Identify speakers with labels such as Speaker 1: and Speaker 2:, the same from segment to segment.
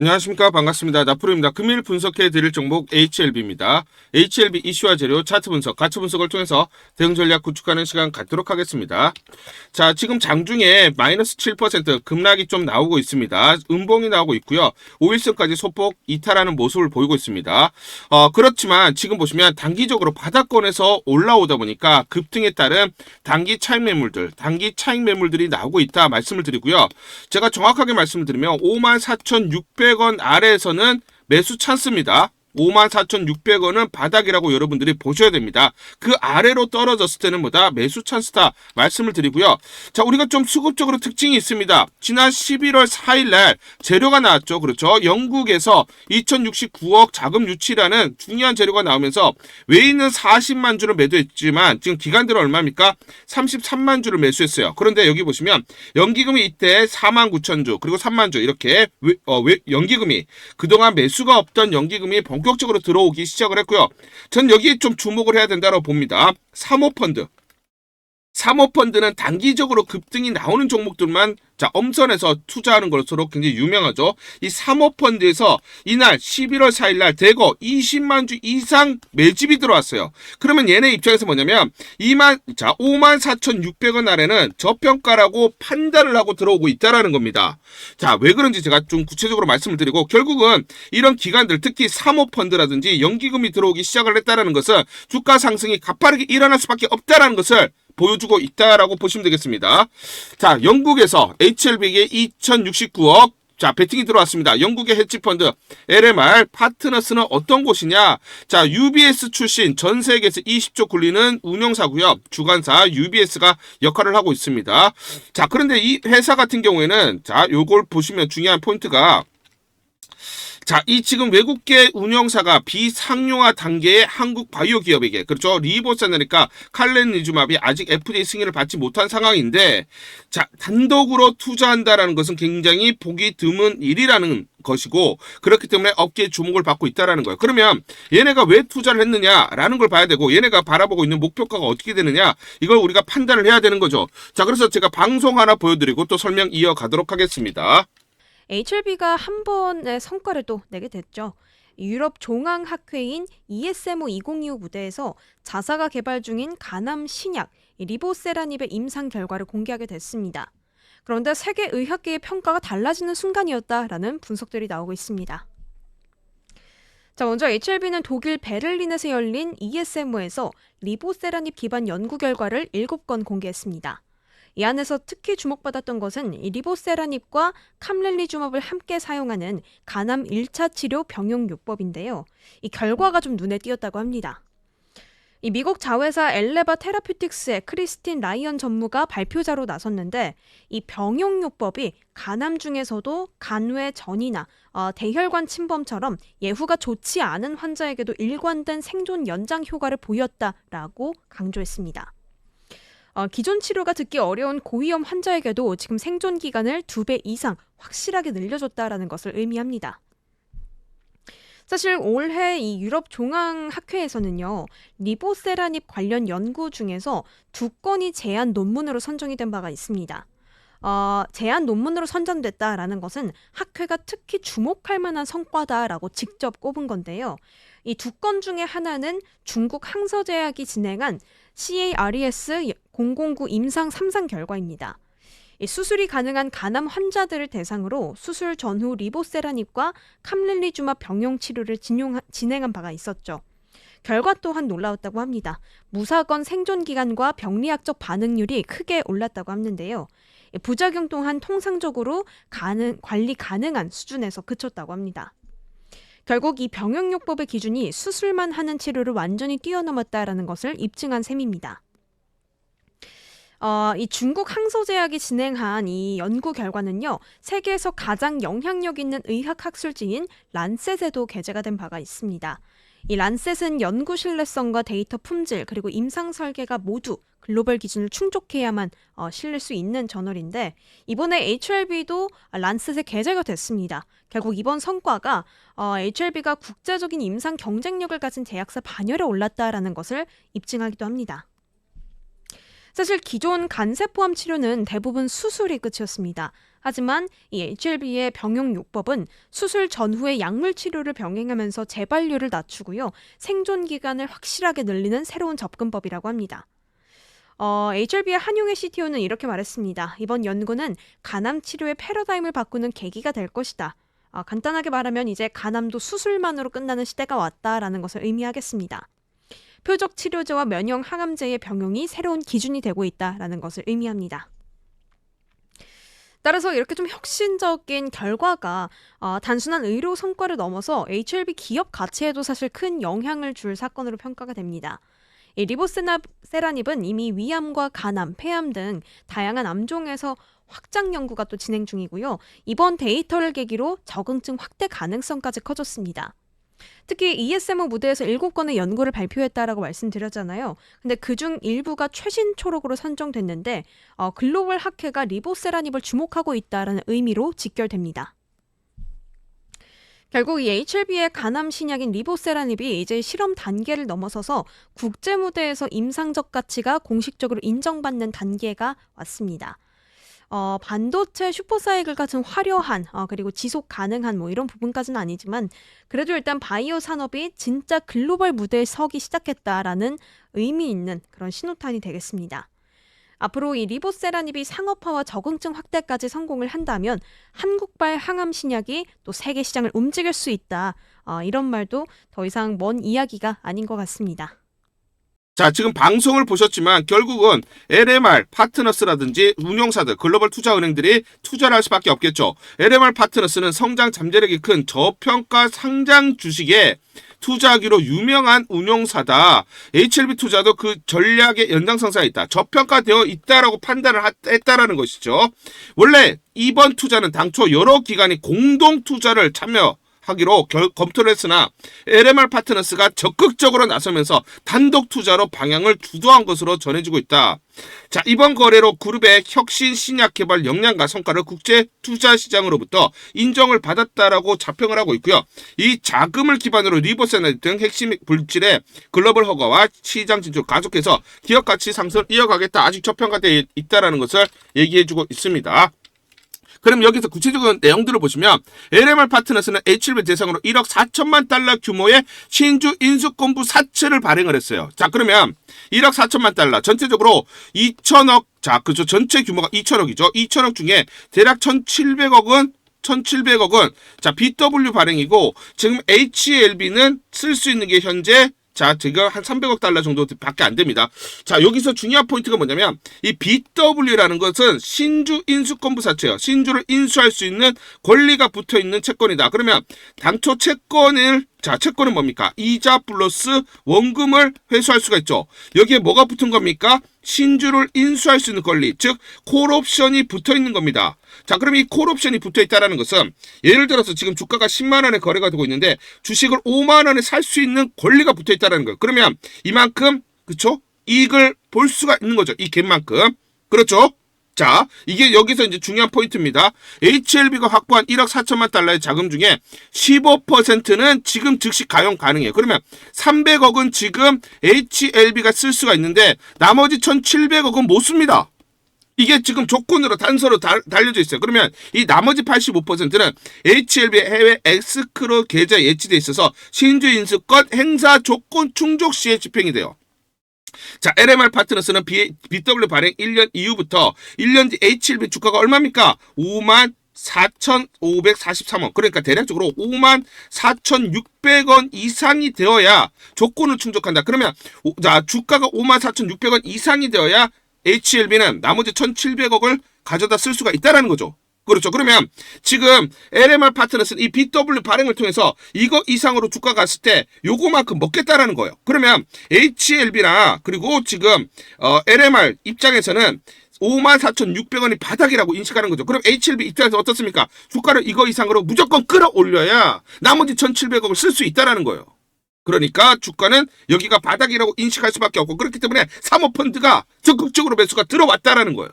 Speaker 1: 안녕하십니까. 반갑습니다. 나프로입니다. 금일 분석해 드릴 종목 HLB입니다. HLB 이슈와 재료, 차트 분석, 가치 분석을 통해서 대응 전략 구축하는 시간 갖도록 하겠습니다. 자, 지금 장중에 마이너스 7% 급락이 좀 나오고 있습니다. 음봉이 나오고 있고요. 5일선까지 소폭 이탈하는 모습을 보이고 있습니다. 그렇지만 지금 보시면 단기적으로 바닥권에서 올라오다 보니까 급등에 따른 단기 차익 매물들이 나오고 있다 말씀을 드리고요. 제가 정확하게 말씀을 드리면 54,600원 아래에서는 매수 찬스입니다. 54,600원은 바닥이라고 여러분들이 보셔야 됩니다. 그 아래로 떨어졌을 때는 뭐다? 매수 찬스다 말씀을 드리고요. 자, 우리가 좀 수급적으로 특징이 있습니다. 지난 11월 4일 날 재료가 나왔죠. 그렇죠. 영국에서 2069억 자금 유치라는 중요한 재료가 나오면서 외인은 40만 주를 매도했지만 지금 기관들은 얼마입니까? 33만 주를 매수했어요. 그런데 여기 보시면 연기금이 이때 4만 9천 주 그리고 3만 주 이렇게 연기금이 그동안 매수가 없던 연기금이 본격적으로 들어오기 시작을 했고요. 전 여기에 좀 주목을 해야 된다고 봅니다. 사모펀드는 단기적으로 급등이 나오는 종목들만 엄선해서 투자하는 것으로 굉장히 유명하죠. 이 사모펀드에서 이날 11월 4일 날 대거 20만 주 이상 매집이 들어왔어요. 그러면 얘네 입장에서 뭐냐면 54,600원 아래는 저평가라고 판단을 하고 들어오고 있다라는 겁니다. 자, 왜 그런지 제가 좀 구체적으로 말씀을 드리고, 결국은 이런 기관들, 특히 사모펀드라든지 연기금이 들어오기 시작을 했다라는 것은 주가 상승이 가파르게 일어날 수밖에 없다라는 것을 보여주고 있다라고 보시면 되겠습니다. 자, 영국에서 HLB에게 2,069억 배팅이 들어왔습니다. 영국의 헤지펀드 LMR 파트너스는 어떤 곳이냐? 자, UBS 출신 전 세계에서 20조 굴리는 운용사고요. 주관사 UBS가 역할을 하고 있습니다. 자, 그런데 이 회사 같은 경우에는 요걸 보시면 중요한 포인트가, 이 지금 외국계 운영사가 비상용화 단계의 한국 바이오 기업에게, 그렇죠, 리보세나니까 칼렌리주맙이 아직 FDA 승인을 받지 못한 상황인데, 단독으로 투자한다라는 것은 굉장히 보기 드문 일이라는 것이고, 그렇기 때문에 업계의 주목을 받고 있다라는 거예요. 그러면 얘네가 왜 투자를 했느냐라는 걸 봐야 되고, 얘네가 바라보고 있는 목표가가 어떻게 되느냐, 이걸 우리가 판단을 해야 되는 거죠. 자, 그래서 제가 방송 하나 보여드리고 또 설명 이어가도록 하겠습니다.
Speaker 2: HLB가 한 번의 성과를 또 내게 됐죠. 유럽 종항학회인 ESMO 2025 무대에서 자사가 개발 중인 간암 신약 리보세라닙의 임상 결과를 공개하게 됐습니다. 그런데 세계 의학계의 평가가 달라지는 순간이었다라는 분석들이 나오고 있습니다. 자, 먼저 HLB는 독일 베를린에서 열린 ESMO에서 리보세라닙 기반 연구 결과를 7건 공개했습니다. 이 안에서 특히 주목받았던 것은 리보세라닙과 캄렐리주맙을 함께 사용하는 간암 1차 치료 병용요법인데요. 이 결과가 좀 눈에 띄었다고 합니다. 이 미국 자회사 엘레바 테라퓨틱스의 크리스틴 라이언 전무가 발표자로 나섰는데, 이 병용요법이 간암 중에서도 간외 전이나 대혈관 침범처럼 예후가 좋지 않은 환자에게도 일관된 생존 연장 효과를 보였다라고 강조했습니다. 기존 치료가 듣기 어려운 고위험 환자에게도 지금 생존 기간을 2배 이상 확실하게 늘려줬다라는 것을 의미합니다. 사실 올해 이 유럽 종항학회에서는요, 리보세라닙 관련 연구 중에서 2건이 제안 논문으로 선정이 된 바가 있습니다. 제안 논문으로 선정됐다라는 것은 학회가 특히 주목할 만한 성과다라고 직접 꼽은 건데요. 이 2건 중에 하나는 중국 항서제약이 진행한 CARES-009 임상 3상 결과입니다. 이 수술이 가능한 간암 환자들을 대상으로 수술 전후 리보세라닙과 캄렐리주맙 병용 치료를 진행한 바가 있었죠. 결과 또한 놀라웠다고 합니다. 무사건 생존 기간과 병리학적 반응률이 크게 올랐다고 하는데요. 부작용 또한 통상적으로 관리 가능한 수준에서 그쳤다고 합니다. 결국 이 병용요법의 기준이 수술만 하는 치료를 완전히 뛰어넘었다라는 것을 입증한 셈입니다. 이 중국 항소제약이 진행한 이 연구 결과는요, 세계에서 가장 영향력 있는 의학학술지인 란셋에도 게재가 된 바가 있습니다. 이 란셋은 연구 신뢰성과 데이터 품질 그리고 임상 설계가 모두 글로벌 기준을 충족해야만 실릴 수 있는 저널인데, 이번에 HLB도 란셋에 게재가 됐습니다. 결국 이번 성과가 HLB가 국제적인 임상 경쟁력을 가진 제약사 반열에 올랐다라는 것을 입증하기도 합니다. 사실 기존 간세포암 치료는 대부분 수술이 끝이었습니다. 하지만 이 HLB의 병용요법은 수술 전후의 약물 치료를 병행하면서 재발률을 낮추고요. 생존 기간을 확실하게 늘리는 새로운 접근법이라고 합니다. HLB의 한용의 CTO는 이렇게 말했습니다. 이번 연구는 간암 치료의 패러다임을 바꾸는 계기가 될 것이다. 간단하게 말하면 이제 간암도 수술만으로 끝나는 시대가 왔다라는 것을 의미하겠습니다. 표적 치료제와 면역 항암제의 병용이 새로운 기준이 되고 있다라는 것을 의미합니다. 따라서 이렇게 좀 혁신적인 결과가 단순한 의료 성과를 넘어서 HLB 기업 가치에도 사실 큰 영향을 줄 사건으로 평가가 됩니다. 이 리보세라닙은 이미 위암과 간암, 폐암 등 다양한 암종에서 확장 연구가 또 진행 중이고요. 이번 데이터를 계기로 적응증 확대 가능성까지 커졌습니다. 특히 ESMO 무대에서 7건의 연구를 발표했다라고 말씀드렸잖아요. 근데 그중 일부가 최신 초록으로 선정됐는데 글로벌 학회가 리보세라닙을 주목하고 있다라는 의미로 직결됩니다. 결국 이 HLB의 간암 신약인 리보세라닙이 이제 실험 단계를 넘어서서 국제 무대에서 임상적 가치가 공식적으로 인정받는 단계가 왔습니다. 반도체 슈퍼사이클 같은 화려한 그리고 지속 가능한 이런 부분까지는 아니지만 그래도 일단 바이오 산업이 진짜 글로벌 무대에 서기 시작했다라는 의미 있는 그런 신호탄이 되겠습니다. 앞으로 이 리보세라닙이 상업화와 적응증 확대까지 성공을 한다면 한국발 항암 신약이 또 세계 시장을 움직일 수 있다. 이런 말도 더 이상 먼 이야기가 아닌 것 같습니다.
Speaker 1: 자, 지금 방송을 보셨지만 결국은 LMR 파트너스라든지 운용사들, 글로벌 투자은행들이 투자를 할 수밖에 없겠죠. LMR 파트너스는 성장 잠재력이 큰 저평가 상장 주식에 투자하기로 유명한 운용사다. HLB 투자도 그 전략의 연장선상에 있다. 저평가되어 있다라고 판단을 했다라는 것이죠. 원래 이번 투자는 당초 여러 기관이 공동 투자를 참여하기로 검토를 했으나 LMR 파트너스가 적극적으로 나서면서 단독 투자로 방향을 주도한 것으로 전해지고 있다. 자, 이번 거래로 그룹의 혁신 신약 개발 역량과 성과를 국제 투자 시장으로부터 인정을 받았다라고 자평을 하고 있고요. 이 자금을 기반으로 리보세라닙 등 핵심 물질의 글로벌 허가와 시장 진출을 가속해서 기업 가치 상승을 이어가겠다. 아직 저평가되어 있다라는 것을 얘기해주고 있습니다. 그럼 여기서 구체적인 내용들을 보시면 LMR 파트너스는 HLB 대상으로 1억 4천만 달러 규모의 신주 인수권부 사채를 발행을 했어요. 자, 그러면 1억 4천만 달러 전체적으로 2천억, 자, 그죠, 전체 규모가 2천억이죠. 2천억 중에 대략 1,700억은 자, BW 발행이고 지금 HLB는 쓸 수 있는 게 현재 자, 지금 한 300억 달러 정도밖에 안 됩니다. 자, 여기서 중요한 포인트가 뭐냐면 이 BW라는 것은 신주 인수권부 사채예요. 신주를 인수할 수 있는 권리가 붙어 있는 채권이다. 그러면 당초 채권은 뭡니까? 이자 플러스 원금을 회수할 수가 있죠. 여기에 뭐가 붙은 겁니까? 신주를 인수할 수 있는 권리, 즉 콜옵션이 붙어 있는 겁니다. 자, 그럼 이 콜옵션이 붙어 있다는 것은 예를 들어서 지금 주가가 10만 원에 거래가 되고 있는데 주식을 5만 원에 살 수 있는 권리가 붙어 있다는 거예요. 그러면 이만큼, 그렇죠? 이익을 볼 수가 있는 거죠. 이 갭만큼. 그렇죠? 자, 이게 여기서 이제 중요한 포인트입니다. HLB가 확보한 1억 4천만 달러의 자금 중에 15%는 지금 즉시 가용 가능해요. 그러면 300억은 지금 HLB가 쓸 수가 있는데 나머지 1,700억은 못 씁니다. 이게 지금 조건으로 단서로 달려져 있어요. 그러면 이 나머지 85%는 HLB의 해외 엑스크로 계좌에 예치돼 있어서 신주 인수권 행사 조건 충족 시에 집행이 돼요. 자, LMR 파트너스는 BW 발행 1년 이후부터 1년 뒤 HLB 주가가 얼마입니까? 54,543원. 그러니까 대략적으로 54,600원 이상이 되어야 조건을 충족한다. 그러면 자, 주가가 54,600원 이상이 되어야 HLB는 나머지 1,700억을 가져다 쓸 수가 있다는 거죠. 그렇죠. 그러면 지금 LMR 파트너스는 이 BW 발행을 통해서 이거 이상으로 주가 갔을 때 요거만큼 먹겠다라는 거예요. 그러면 HLB나 그리고 지금 LMR 입장에서는 54,600원이 바닥이라고 인식하는 거죠. 그럼 HLB 입장에서 어떻습니까? 주가를 이거 이상으로 무조건 끌어올려야 나머지 1,700억을 쓸 수 있다라는 거예요. 그러니까 주가는 여기가 바닥이라고 인식할 수밖에 없고 그렇기 때문에 사모펀드가 적극적으로 매수가 들어왔다라는 거예요.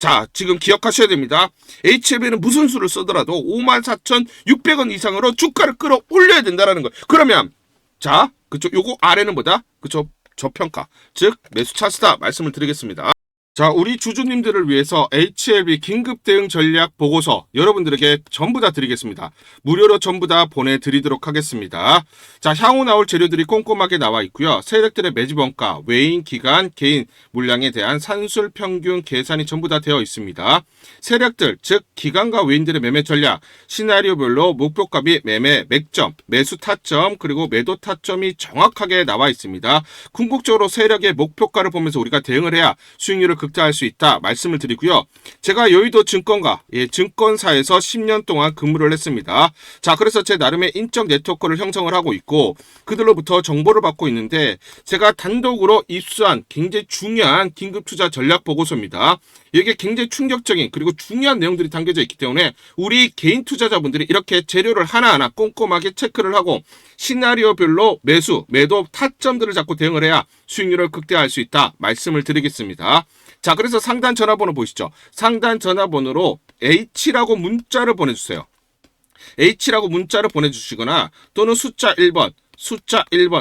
Speaker 1: 자, 지금 기억하셔야 됩니다. HLB는 무슨 수를 쓰더라도 54,600원 이상으로 주가를 끌어올려야 된다는 거예요. 그러면 자, 그쵸, 요거 아래는 뭐다? 그쵸, 저평가, 즉 매수 찬스다 말씀을 드리겠습니다. 자, 우리 주주님들을 위해서 HLB 긴급 대응 전략 보고서 여러분들에게 전부 다 드리겠습니다. 무료로 전부 다 보내드리도록 하겠습니다. 자, 향후 나올 재료들이 꼼꼼하게 나와 있고요. 세력들의 매집 원가, 외인, 기간, 개인 물량에 대한 산술 평균 계산이 전부 다 되어 있습니다. 세력들, 즉 기간과 외인들의 매매 전략, 시나리오별로 목표값이 매매 맥점, 매수 타점, 그리고 매도 타점이 정확하게 나와 있습니다. 궁극적으로 세력의 목표가를 보면서 우리가 대응을 해야 수익률을 극대화할 수 있다 말씀을 드리고요. 제가 여의도 증권가, 증권사에서 10년 동안 근무를 했습니다. 자, 그래서 제 나름의 인적 네트워크를 형성을 하고 있고 그들로부터 정보를 받고 있는데 제가 단독으로 입수한 굉장히 중요한 긴급 투자 전략 보고서입니다. 이게 굉장히 충격적인 그리고 중요한 내용들이 담겨져 있기 때문에 우리 개인 투자자분들이 이렇게 재료를 하나하나 꼼꼼하게 체크를 하고 시나리오별로 매수, 매도 타점들을 잡고 대응을 해야 수익률을 극대화할 수 있다 말씀을 드리겠습니다. 자, 그래서 상단 전화번호 보시죠. 상단 전화번호로 H라고 문자를 보내주세요. H라고 문자를 보내주시거나 또는 숫자 1번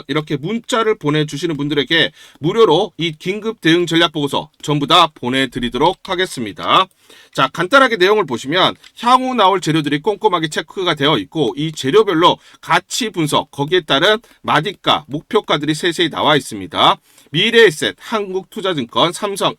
Speaker 1: 이렇게 문자를 보내주시는 분들에게 무료로 이 긴급 대응 전략 보고서 전부 다 보내드리도록 하겠습니다. 자, 간단하게 내용을 보시면 향후 나올 재료들이 꼼꼼하게 체크가 되어 있고 이 재료별로 가치 분석, 거기에 따른 마디가, 목표가들이 세세히 나와 있습니다. 미래에셋, 한국투자증권, 삼성,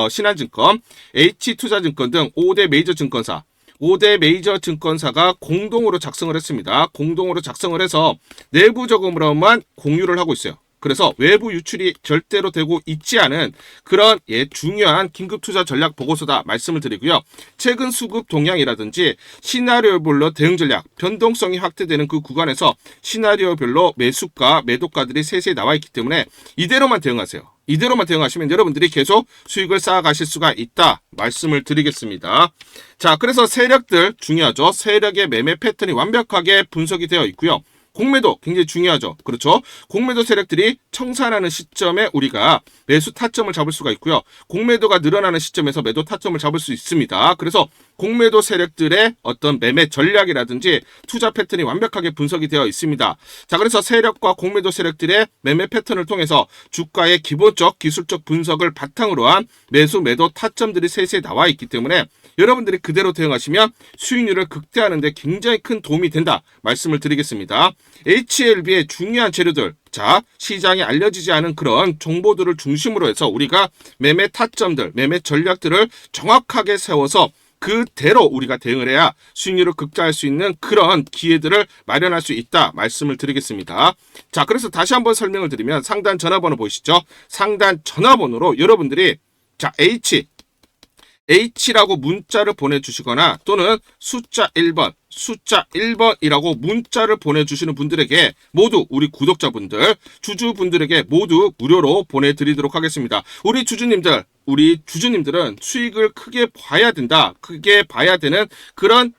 Speaker 1: 신한증권, H투자증권 등 5대 메이저 증권사 5대 메이저 증권사가 공동으로 작성을 했습니다. 공동으로 작성을 해서 내부적으로만 공유를 하고 있어요. 그래서 외부 유출이 절대로 되고 있지 않은 그런 중요한 긴급투자 전략 보고서다 말씀을 드리고요. 최근 수급 동향이라든지 시나리오별로 대응 전략, 변동성이 확대되는 그 구간에서 시나리오별로 매수가, 매도가들이 세세히 나와 있기 때문에 이대로만 대응하세요. 이대로만 대응하시면 여러분들이 계속 수익을 쌓아가실 수가 있다 말씀을 드리겠습니다. 자, 그래서 세력들 중요하죠. 세력의 매매 패턴이 완벽하게 분석이 되어 있고요. 공매도 굉장히 중요하죠. 그렇죠? 공매도 세력들이 청산하는 시점에 우리가 매수 타점을 잡을 수가 있고요. 공매도가 늘어나는 시점에서 매도 타점을 잡을 수 있습니다. 그래서 공매도 세력들의 어떤 매매 전략이라든지 투자 패턴이 완벽하게 분석이 되어 있습니다. 자, 그래서 세력과 공매도 세력들의 매매 패턴을 통해서 주가의 기본적 기술적 분석을 바탕으로 한 매수 매도 타점들이 세세히 나와 있기 때문에 여러분들이 그대로 대응하시면 수익률을 극대화하는 데 굉장히 큰 도움이 된다 말씀을 드리겠습니다. HLB의 중요한 재료들, 자, 시장에 알려지지 않은 그런 정보들을 중심으로 해서 우리가 매매 타점들, 매매 전략들을 정확하게 세워서 그대로 우리가 대응을 해야 수익률을 극대화할 수 있는 그런 기회들을 마련할 수 있다 말씀을 드리겠습니다. 자, 그래서 다시 한번 설명을 드리면 상단 전화번호 보이시죠? 상단 전화번호로 여러분들이 자, H라고 문자를 보내주시거나 또는 숫자 1번이라고 문자를 보내주시는 분들에게 모두 우리 구독자분들, 주주분들에게 모두 무료로 보내드리도록 하겠습니다. 우리 주주님들은 수익을 크게 봐야 된다. 크게 봐야 되는 그런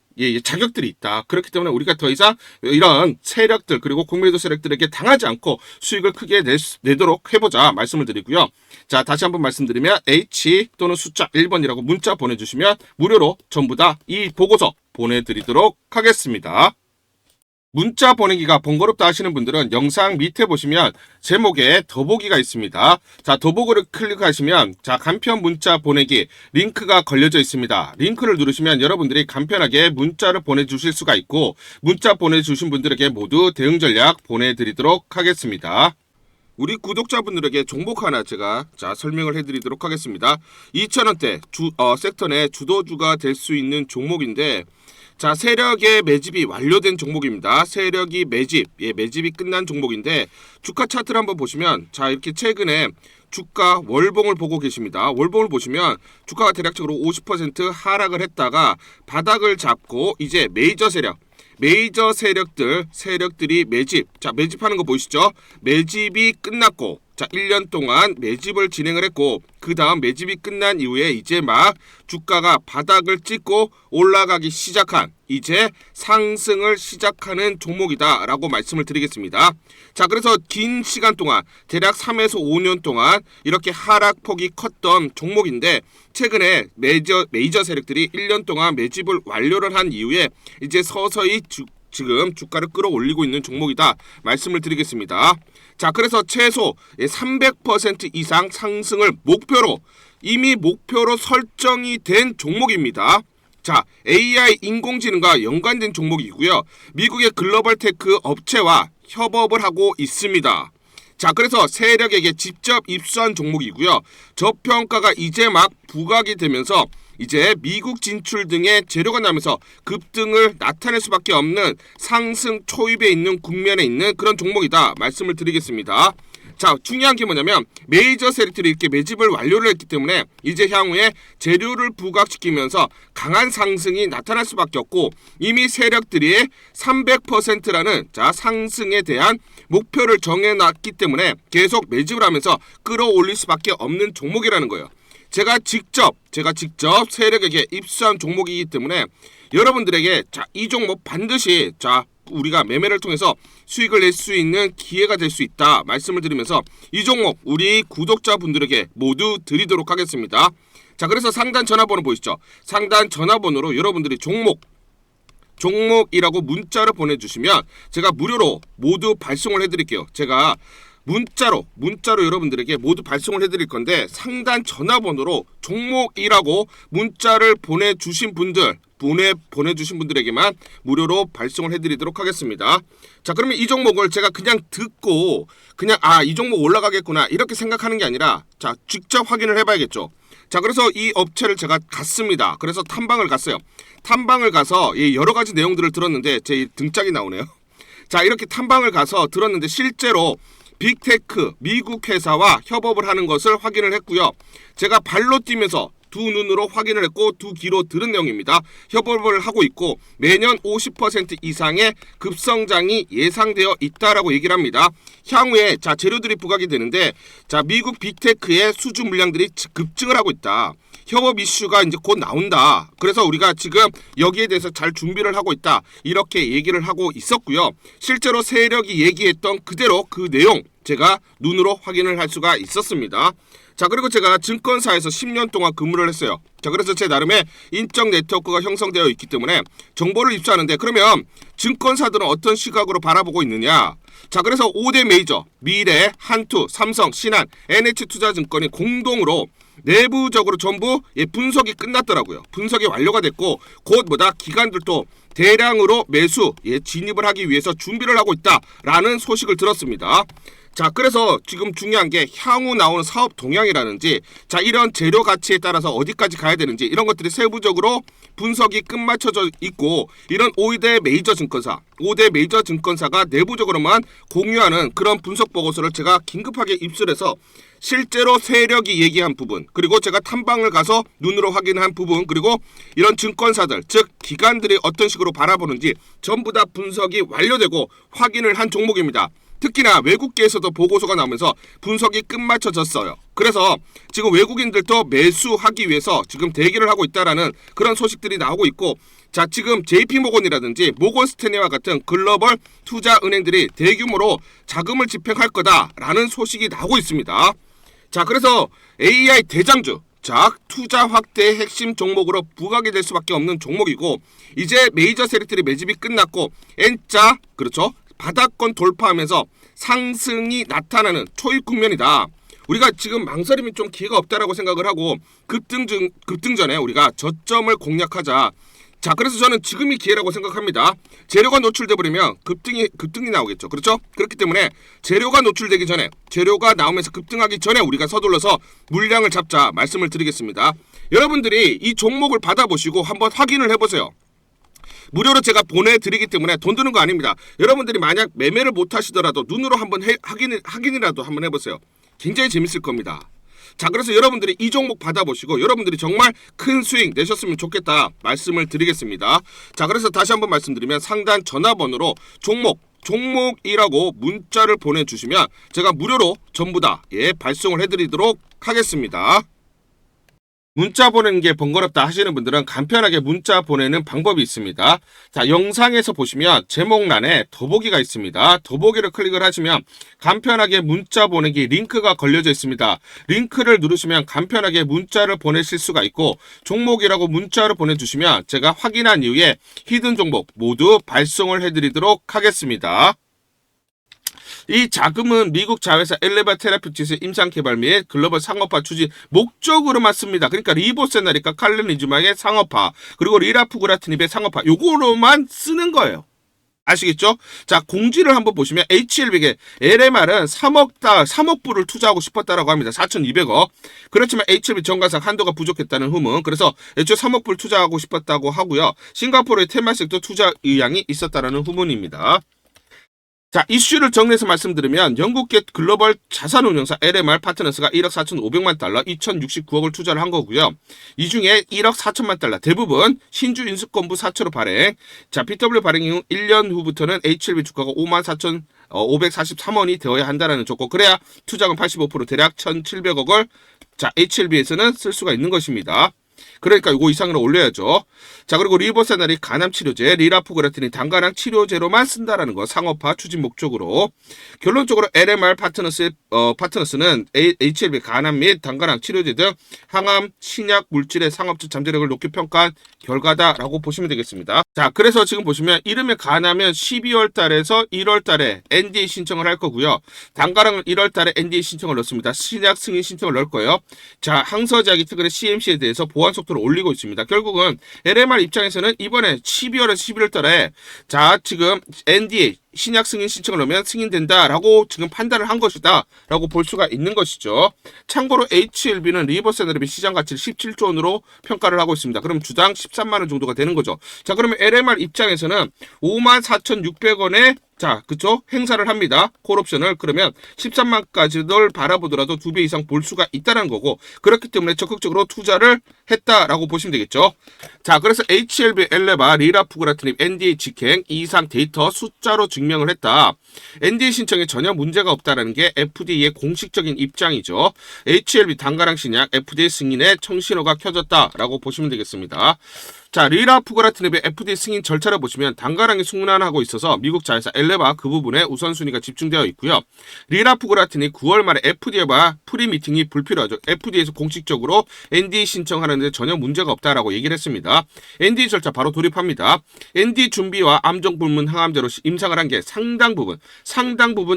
Speaker 1: 자격들이 있다. 그렇기 때문에 우리가 더 이상 이런 세력들 그리고 공매도 세력들에게 당하지 않고 수익을 크게 내도록 해보자 말씀을 드리고요. 자, 다시 한번 말씀드리면 H 또는 숫자 1번이라고 문자 보내주시면 무료로 전부 다 이 보고서 보내드리도록 하겠습니다. 문자 보내기가 번거롭다 하시는 분들은 영상 밑에 보시면 제목에 더보기가 있습니다. 자, 더보기를 클릭하시면 자, 간편 문자 보내기 링크가 걸려져 있습니다. 링크를 누르시면 여러분들이 간편하게 문자를 보내주실 수가 있고 문자 보내주신 분들에게 모두 대응 전략 보내드리도록 하겠습니다. 우리 구독자분들에게 종목 하나 제가 설명을 해드리도록 하겠습니다. 2,000원대 섹터 내 주도주가 될 수 있는 종목인데 자, 세력의 매집이 완료된 종목입니다. 세력이 매집이 끝난 종목인데 주가 차트를 한번 보시면 자, 이렇게 최근에 주가 월봉을 보고 계십니다. 월봉을 보시면 주가가 대략적으로 50% 하락을 했다가 바닥을 잡고 이제 메이저 세력들이 매집하는 거 보이시죠? 매집이 끝났고 자, 1년 동안 매집을 진행을 했고 그 다음 매집이 끝난 이후에 이제 막 주가가 바닥을 찍고 올라가기 시작한 이제 상승을 시작하는 종목이다 라고 말씀을 드리겠습니다. 자, 그래서 긴 시간 동안 대략 3에서 5년 동안 이렇게 하락폭이 컸던 종목인데 최근에 메이저 세력들이 1년 동안 매집을 완료를 한 이후에 이제 서서히 지금 주가를 끌어올리고 있는 종목이다 말씀을 드리겠습니다. 자, 그래서 최소 300% 이상 상승을 목표로 이미 목표로 설정이 된 종목입니다. 자, AI 인공지능과 연관된 종목이고요. 미국의 글로벌 테크 업체와 협업을 하고 있습니다. 자, 그래서 세력에게 직접 입수한 종목이고요. 저평가가 이제 막 부각이 되면서 이제 미국 진출 등의 재료가 나면서 급등을 나타낼 수밖에 없는 상승 초입에 있는 국면에 있는 그런 종목이다 말씀을 드리겠습니다. 자, 중요한 게 뭐냐면 메이저 세력들이 이렇게 매집을 완료를 했기 때문에 이제 향후에 재료를 부각시키면서 강한 상승이 나타날 수밖에 없고 이미 세력들이 300%라는 자 상승에 대한 목표를 정해놨기 때문에 계속 매집을 하면서 끌어올릴 수밖에 없는 종목이라는 거예요. 제가 직접 세력에게 입수한 종목이기 때문에 여러분들에게 자, 이 종목 반드시 자 우리가 매매를 통해서 수익을 낼 수 있는 기회가 될 수 있다 말씀을 드리면서 이 종목 우리 구독자분들에게 모두 드리도록 하겠습니다. 자, 그래서 상단 전화번호 보이시죠? 상단 전화번호로 여러분들이 종목이라고 문자를 보내주시면 제가 무료로 모두 발송을 해드릴게요. 제가 문자로 여러분들에게 모두 발송을 해드릴 건데 상단 전화번호로 종목이라고 문자를 보내주신 분들에게만 무료로 발송을 해드리도록 하겠습니다. 자, 그러면 이 종목을 제가 그냥 듣고 그냥 이 종목 올라가겠구나 이렇게 생각하는 게 아니라 자 직접 확인을 해봐야겠죠. 자, 그래서 이 업체를 제가 갔습니다. 그래서 탐방을 갔어요. 탐방을 가서 여러 가지 내용들을 들었는데 제 등짝이 나오네요. 자, 이렇게 탐방을 가서 들었는데 실제로 빅테크 미국 회사와 협업을 하는 것을 확인을 했고요. 제가 발로 뛰면서 두 눈으로 확인을 했고 두 귀로 들은 내용입니다. 협업을 하고 있고 매년 50% 이상의 급성장이 예상되어 있다라고 얘기를 합니다. 향후에 자 재료들이 부각이 되는데 자 미국 빅테크의 수주 물량들이 급증을 하고 있다. 협업 이슈가 이제 곧 나온다. 그래서 우리가 지금 여기에 대해서 잘 준비를 하고 있다. 이렇게 얘기를 하고 있었고요. 실제로 세력이 얘기했던 그대로 그 내용 제가 눈으로 확인을 할 수가 있었습니다. 자, 그리고 제가 증권사에서 10년 동안 근무를 했어요. 자, 그래서 제 나름의 인적 네트워크가 형성되어 있기 때문에 정보를 입수하는데 그러면 증권사들은 어떤 시각으로 바라보고 있느냐? 자, 그래서 5대 메이저 미래, 한투, 삼성, 신한, NH투자증권이 공동으로 내부적으로 전부 분석이 끝났더라고요. 분석이 완료가 됐고 곧 기관들도 대량으로 매수 진입을 하기 위해서 준비를 하고 있다라는 소식을 들었습니다. 자, 그래서 지금 중요한 게 향후 나오는 사업 동향이라든지 자 이런 재료 가치에 따라서 어디까지 가야 되는지 이런 것들이 세부적으로 분석이 끝마쳐져 있고 이런 5대 메이저 증권사가 내부적으로만 공유하는 그런 분석 보고서를 제가 긴급하게 입수해서 실제로 세력이 얘기한 부분 그리고 제가 탐방을 가서 눈으로 확인한 부분 그리고 이런 증권사들 즉 기관들이 어떤 식으로 바라보는지 전부 다 분석이 완료되고 확인을 한 종목입니다. 특히나 외국계에서도 보고서가 나오면서 분석이 끝마쳐졌어요. 그래서 지금 외국인들도 매수하기 위해서 지금 대기를 하고 있다라는 그런 소식들이 나오고 있고 자 지금 JP모건이라든지 모건스탠리와 같은 글로벌 투자 은행들이 대규모로 자금을 집행할 거다라는 소식이 나오고 있습니다. 자, 그래서 AI 대장주 자 투자 확대의 핵심 종목으로 부각이 될 수밖에 없는 종목이고 이제 메이저 세력들이 매집이 끝났고 N자 그렇죠. 바닥권 돌파하면서 상승이 나타나는 초입 국면이다. 우리가 지금 망설임이 좀 기회가 없다라고 생각을 하고 급등 전에 우리가 저점을 공략하자. 자, 그래서 저는 지금이 기회라고 생각합니다. 재료가 노출돼 버리면 급등이 나오겠죠. 그렇죠? 그렇기 때문에 재료가 노출되기 전에 재료가 나오면서 급등하기 전에 우리가 서둘러서 물량을 잡자 말씀을 드리겠습니다. 여러분들이 이 종목을 받아보시고 한번 확인을 해보세요. 무료로 제가 보내드리기 때문에 돈 드는 거 아닙니다. 여러분들이 만약 매매를 못 하시더라도 눈으로 한번 확인이라도 한번 해보세요. 굉장히 재밌을 겁니다. 자, 그래서 여러분들이 이 종목 받아보시고 여러분들이 정말 큰 수익 내셨으면 좋겠다 말씀을 드리겠습니다. 자, 그래서 다시 한번 말씀드리면 상단 전화번호로 종목이라고 문자를 보내주시면 제가 무료로 전부 다 발송을 해드리도록 하겠습니다. 문자 보내는 게 번거롭다 하시는 분들은 간편하게 문자 보내는 방법이 있습니다. 자, 영상에서 보시면 제목란에 더보기가 있습니다. 더보기를 클릭을 하시면 간편하게 문자 보내기 링크가 걸려져 있습니다. 링크를 누르시면 간편하게 문자를 보내실 수가 있고, 종목이라고 문자를 보내주시면 제가 확인한 이후에 히든 종목 모두 발송을 해드리도록 하겠습니다. 이 자금은 미국 자회사 엘레바 테라피utics 임상 개발 및 글로벌 상업화 추진 목적으로만 씁니다. 그러니까 리보세나리카 칼렌리즈마의 상업화, 그리고 리라프그라티닙의 상업화, 요거로만 쓰는 거예요. 아시겠죠? 자, 공지를 한번 보시면 HLB에 LMR은 3억 불을 투자하고 싶었다라고 합니다. 4,200억. 그렇지만 HLB 정관상 한도가 부족했다는 후문. 그래서 애초에 3억 불 투자하고 싶었다고 하고요. 싱가포르의 테마섹터 투자 의향이 있었다라는 후문입니다. 자, 이슈를 정리해서 말씀드리면 영국계 글로벌 자산운용사 LMR 파트너스가 1억 4,500만 달러, 2,069억을 투자를 한 거고요. 이 중에 1억 4천만 달러 대부분 신주 인수권부 사채로 발행. 자, PW 발행 이후 1년 후부터는 HLB 주가가 54,543원이 되어야 한다는 조건. 그래야 투자금 85% 대략 1,700억을 자, HLB에서는 쓸 수가 있는 것입니다. 그러니까 이거 이상으로 올려야죠. 자, 그리고 리보세나리 간암 치료제, 리라프그라틴이 단간암 치료제로만 쓴다라는 거, 상업화 추진 목적으로. 결론적으로 LMR 파트너스는 HLB 간암 및 단간암 치료제 등 항암 신약 물질의 상업적 잠재력을 높게 평가한 결과다라고 보시면 되겠습니다. 자, 그래서 지금 보시면 이름에 간암은 12월 달에서 1월 달에 NDA 신청을 할 거고요. 단간암은 1월 달에 NDA 신청을 넣습니다. 신약 승인 신청을 넣을 거예요. 자, 항서제약이 특허의 CMC에 대해서 보안 속도를 올리고 있습니다. 결국은 LMR 입장에서는 이번에 12월에서 11월 달에 자, 지금 NDA 신약 승인 신청을 하면 승인된다라고 지금 판단을 한 것이다 라고 볼 수가 있는 것이죠. 참고로 HLB는 리버세너립의 시장 가치를 17조 원으로 평가를 하고 있습니다. 그럼 주당 13만 원 정도가 되는 거죠. 자, 그러면 LMR 입장에서는 54,600원에 자, 그쵸? 행사를 합니다. 콜옵션을. 그러면 13만까지를 바라보더라도 2배 이상 볼 수가 있다는 거고, 그렇기 때문에 적극적으로 투자를 했다라고 보시면 되겠죠. 자, 그래서 HLB, 엘레바, 리라프그라티닙, NDA 직행 이상 데이터 숫자로 증명을 했다. NDA 신청에 전혀 문제가 없다라는 게 FDA의 공식적인 입장이죠. HLB 단가랑 신약 FDA 승인에 청신호가 켜졌다라고 보시면 되겠습니다. 자, 리라프그라티닙의 FDA 승인 절차를 보시면 단가랑이 승인하고 있어서 미국 자회사 엘레바 그 부분에 우선순위가 집중되어 있고요. 리라프그라티닙 9월 말에 FDA와 프리미팅이 불필요하죠. FDA에서 공식적으로 NDA 신청하는데 전혀 문제가 없다라고 얘기를 했습니다. NDA 절차 바로 돌입합니다. NDA 준비와 암정 불문 항암제로 임상을 한 게 상당 부분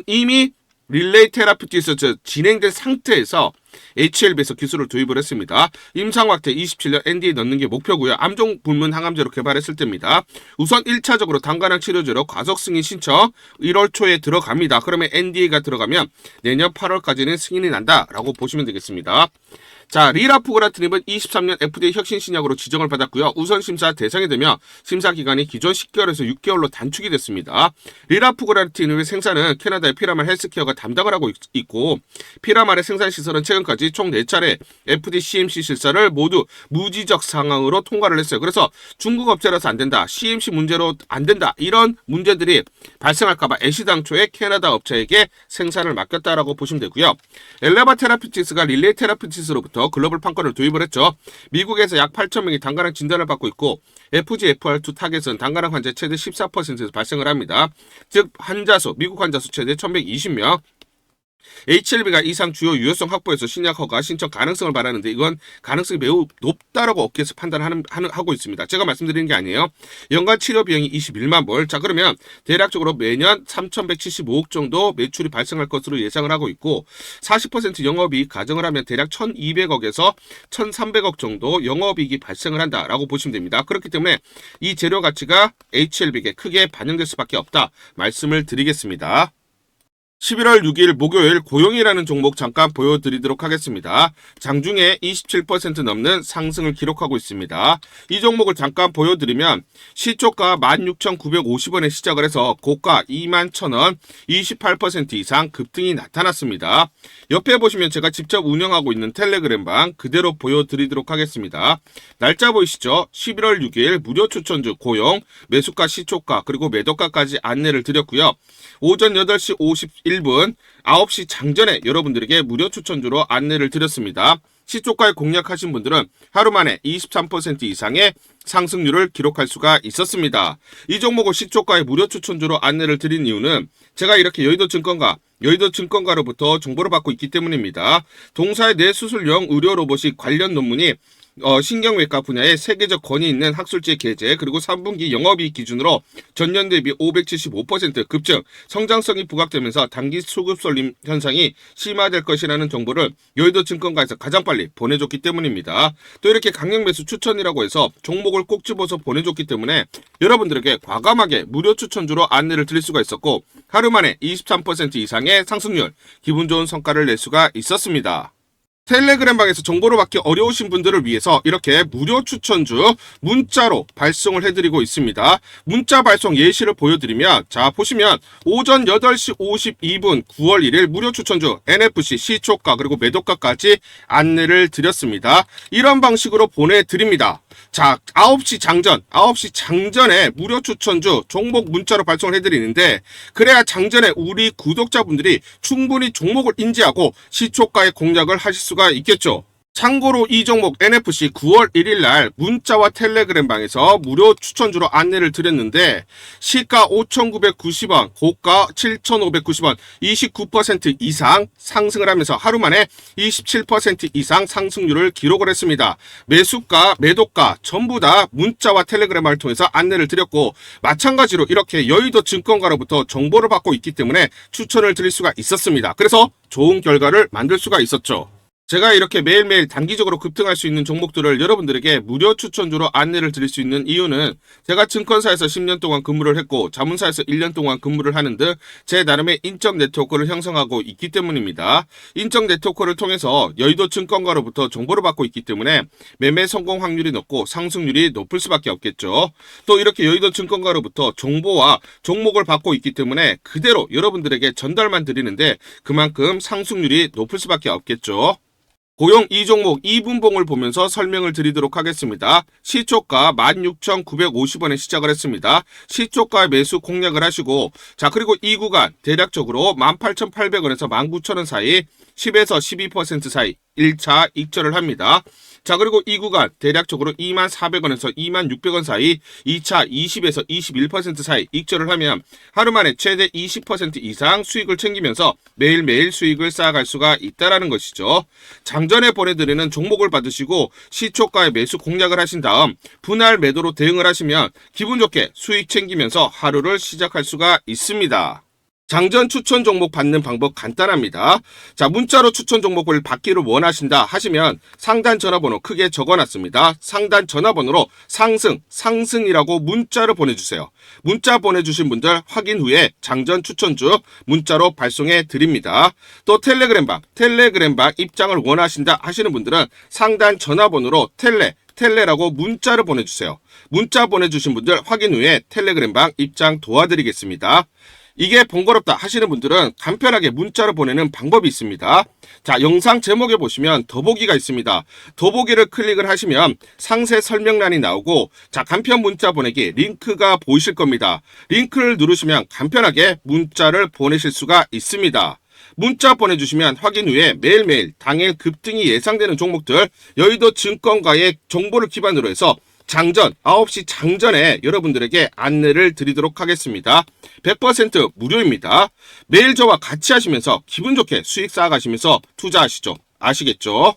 Speaker 1: 이미 릴레이 테라피utics 진행된 상태에서 HLB에서 기술을 도입을 했습니다. 임상 확대 27년 NDA 넣는 게 목표고요. 암종 불문 항암제로 개발했을 때입니다. 우선 1차적으로 단간암 치료제로 과속 승인 신청 1월 초에 들어갑니다. 그러면 NDA가 들어가면 내년 8월까지는 승인이 난다라고 보시면 되겠습니다. 자, 리라프그라티닙은 23년 FDA 혁신 신약으로 지정을 받았고요. 우선 심사 대상이 되며 심사 기간이 기존 10개월에서 6개월로 단축이 됐습니다. 리라프그라티닙의 생산은 캐나다의 피라말 헬스케어가 담당을 하고 있고, 피라말의 생산 시설은 최근까지 총 4차례 FDA CMC 실사를 모두 무지적 상황으로 통과를 했어요. 그래서 중국 업체라서 안 된다, CMC 문제로 안 된다, 이런 문제들이 발생할까봐 애시당초에 캐나다 업체에게 생산을 맡겼다라고 보시면 되고요. 엘레바 테라피utics가 릴레이 테라피utics로부터 글로벌 판권을 도입을 했죠. 미국에서 약 8,000명이 단가랑 진단을 받고 있고, FGFR2 타겟은 단가랑 환자 최대 14%에서 발생을 합니다. 즉 미국 환자 수 최대 1,120명. HLB가 이상 주요 유효성 확보에서 신약 허가 신청 가능성을 말하는데, 이건 가능성이 매우 높다라고 업계에서 판단하고 있습니다. 제가 말씀드리는 게 아니에요. 연간 치료 비용이 21만 불. 자, 그러면 대략적으로 매년 3,175억 정도 매출이 발생할 것으로 예상을 하고 있고, 40% 영업이익 가정을 하면 대략 1,200억에서 1,300억 정도 영업이익이 발생을 한다라고 보시면 됩니다. 그렇기 때문에 이 재료 가치가 HLB에게 크게 반영될 수밖에 없다 말씀을 드리겠습니다. 11월 6일 목요일 고용이라는 종목 잠깐 보여드리도록 하겠습니다. 장중에 27% 넘는 상승을 기록하고 있습니다. 이 종목을 잠깐 보여드리면 시초가 16,950원에 시작을 해서 고가 21,000원 28% 이상 급등이 나타났습니다. 옆에 보시면 제가 직접 운영하고 있는 텔레그램방 그대로 보여드리도록 하겠습니다. 날짜 보이시죠? 11월 6일 무료 추천주 고용, 매수가 시초가 그리고 매도가까지 안내를 드렸고요. 오전 8시 51분 9시 장전에 여러분들에게 무료 추천주로 안내를 드렸습니다. 시초가에 공략하신 분들은 하루 만에 23% 이상의 상승률을 기록할 수가 있었습니다. 이 종목을 시초가에 무료 추천주로 안내를 드린 이유는 제가 이렇게 여의도증권가로부터 정보를 받고 있기 때문입니다. 동사의 뇌수술용 의료 로봇이 관련 논문이 신경외과 분야에 세계적 권위 있는 학술지 게재 그리고 3분기 영업이익 기준으로 전년 대비 575% 급증, 성장성이 부각되면서 단기 수급 쏠림 현상이 심화될 것이라는 정보를 여의도증권가에서 가장 빨리 보내줬기 때문입니다. 또 이렇게 강력 매수 추천이라고 해서 종목을 꼭 집어서 보내줬기 때문에 여러분들에게 과감하게 무료 추천주로 안내를 드릴 수가 있었고 하루 만에 23% 이상의 상승률, 기분 좋은 성과를 낼 수가 있었습니다. 텔레그램방에서 정보를 받기 어려우신 분들을 위해서 이렇게 무료 추천주 문자로 발송을 해드리고 있습니다. 문자 발송 예시를 보여드리면 자 보시면 오전 8시 52분 9월 1일 무료 추천주 NFC 시초가 그리고 매도가까지 안내를 드렸습니다. 이런 방식으로 보내드립니다. 자 9시 장전에 무료 추천주 종목 문자로 발송을 해드리는데 그래야 장전에 우리 구독자분들이 충분히 종목을 인지하고 시초가에 공략을 하실 수가 있겠죠. 참고로 이 종목 NFC 9월 1일 날 문자와 텔레그램방에서 무료 추천주로 안내를 드렸는데 시가 5,990원, 고가 7,590원, 29% 이상 상승을 하면서 하루 만에 27% 이상 상승률을 기록을 했습니다. 매수가, 매도가 전부 다 문자와 텔레그램을 통해서 안내를 드렸고 마찬가지로 이렇게 여의도 증권가로부터 정보를 받고 있기 때문에 추천을 드릴 수가 있었습니다. 그래서 좋은 결과를 만들 수가 있었죠. 제가 이렇게 매일매일 단기적으로 급등할 수 있는 종목들을 여러분들에게 무료 추천주로 안내를 드릴 수 있는 이유는 제가 증권사에서 10년 동안 근무를 했고 자문사에서 1년 동안 근무를 하는 등 제 나름의 인적 네트워크를 형성하고 있기 때문입니다. 인적 네트워크를 통해서 여의도 증권가로부터 정보를 받고 있기 때문에 매매 성공 확률이 높고 상승률이 높을 수밖에 없겠죠. 또 이렇게 여의도 증권가로부터 정보와 종목을 받고 있기 때문에 그대로 여러분들에게 전달만 드리는데 그만큼 상승률이 높을 수밖에 없겠죠. 고용 이 종목 2분봉을 보면서 설명을 드리도록 하겠습니다. 시초가 16,950원에 시작을 했습니다. 시초가 매수 공략을 하시고 자 그리고 이 구간 대략적으로 18,800원에서 19,000원 사이 10에서 12% 사이 1차 익절을 합니다. 자 그리고 이 구간 대략적으로 24,000원에서 26,000원 사이 2차 20에서 21% 사이 익절을 하면 하루 만에 최대 20% 이상 수익을 챙기면서 매일매일 수익을 쌓아갈 수가 있다는 것이죠. 장전에 보내드리는 종목을 받으시고 시초가에 매수 공략을 하신 다음 분할 매도로 대응을 하시면 기분 좋게 수익 챙기면서 하루를 시작할 수가 있습니다. 장전 추천 종목 받는 방법 간단합니다. 자, 문자로 추천 종목을 받기를 원하신다 하시면 상단 전화번호 크게 적어놨습니다. 상단 전화번호로 상승이라고 문자를 보내주세요. 문자 보내주신 분들 확인 후에 장전 추천주 문자로 발송해 드립니다. 또 텔레그램방 입장을 원하신다 하시는 분들은 상단 전화번호로 텔레라고 문자를 보내주세요. 문자 보내주신 분들 확인 후에 텔레그램방 입장 도와드리겠습니다. 이게 번거롭다 하시는 분들은 간편하게 문자로 보내는 방법이 있습니다. 자, 영상 제목에 보시면 더보기가 있습니다. 더보기를 클릭을 하시면 상세 설명란이 나오고 자, 간편 문자 보내기 링크가 보이실 겁니다. 링크를 누르시면 간편하게 문자를 보내실 수가 있습니다. 문자 보내주시면 확인 후에 매일매일 당일 급등이 예상되는 종목들 여의도 증권가의 정보를 기반으로 해서 장전 9시 장전에 여러분들에게 안내를 드리도록 하겠습니다. 100% 무료입니다. 매일 저와 같이 하시면서 기분 좋게 수익 쌓아가시면서 투자하시죠. 아시겠죠?